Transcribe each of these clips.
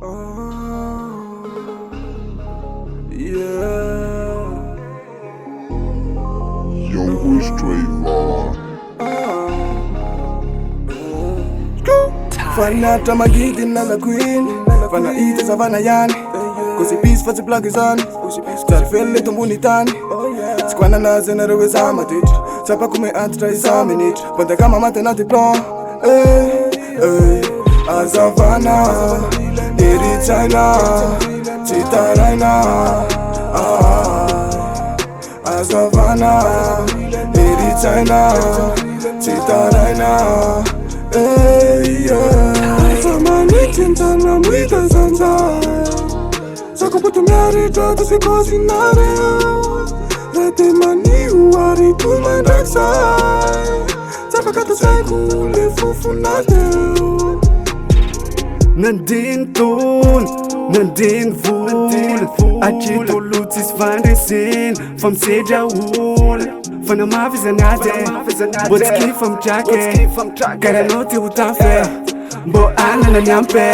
Yeah. Yo, we straight law. Fana tamagigi na la queen. Fana ite savana yani. Così peace fazzi plug is on. Star felle tombuni tani. Squana na zenere we sama dit. Sapa come antra isaminit. Ponte kama mate na diplom. Azavana. Iri China. Chita Raina. Azavana. Iri China. Chita Raina. Samani cintana muita zanza. Sako puto miari jota se cocinare. Rete mani uari tu man raksai. Sapa kata sai kule fufunate. Nandin ton, nandin vul. Agito lutis van resin. Vom se Tahoel. Fana mavizanade. Botski vom jake. Garanoti utafe. Bo ana na nyampe.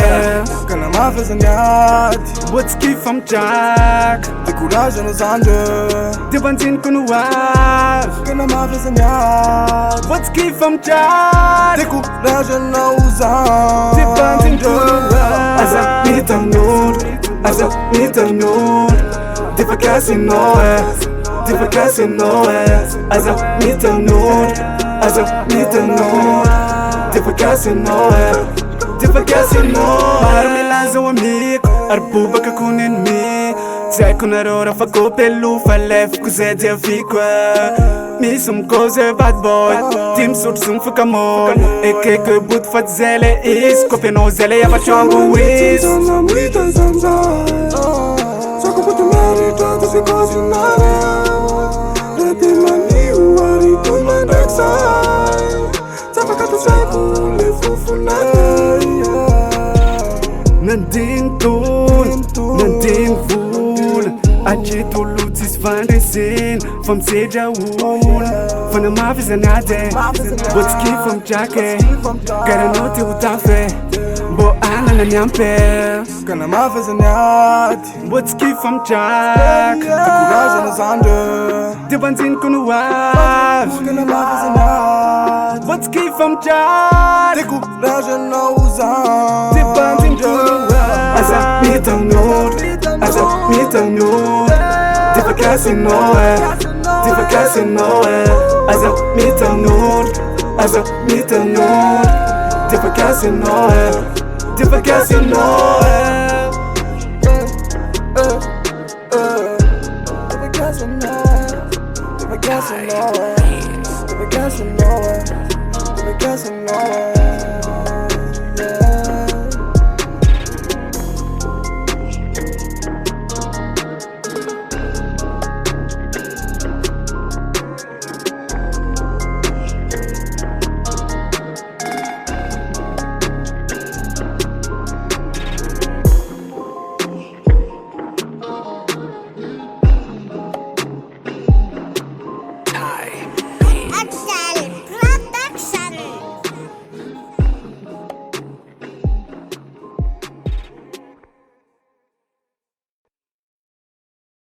Kana mavizanyat. Botski vom jak. De courage nos ande. De banzin kunuar. Kana mavizanyat. Botski vom jak. De courage na uzan. De banzin kunuar. Asa mitanur. Asa mitanur. De vakasino De vakasino Asa mitanur. Asa mitanur. De vakasino De vakasino. Marmilazo amigo. Arbuba ka kunin mi. Zay ko narora fako pelu falef ko zay dia fikwa. Mi sum koze bad boy. Tim surt sum fukamol. Eke ke but fat zele is. Kope no zele ya fachangu is. Sana muita zanza. Sako puto miari jota se cocinare. Rete mani uari tu man raksai. Sapa kata sai kule fufunate. Nandin ton, nandin vul. Agito lutis van resin. Vom se Tahoel. Fana mavizanade. Botski vom jake. Garanoti utafe. Bo ana na nyampe. Kana mavizanyat. Botski vom jak. De courage nos ande. De banzin kunuar. Kana mavizanyat. Botski vom jak. De courage na uzan. De banzin kunuar. Asa mitanur. Asa mitanur. De vakasino De vakasino Asa mitanur. Asa mitanur. De vakasino De vakasino De vakasino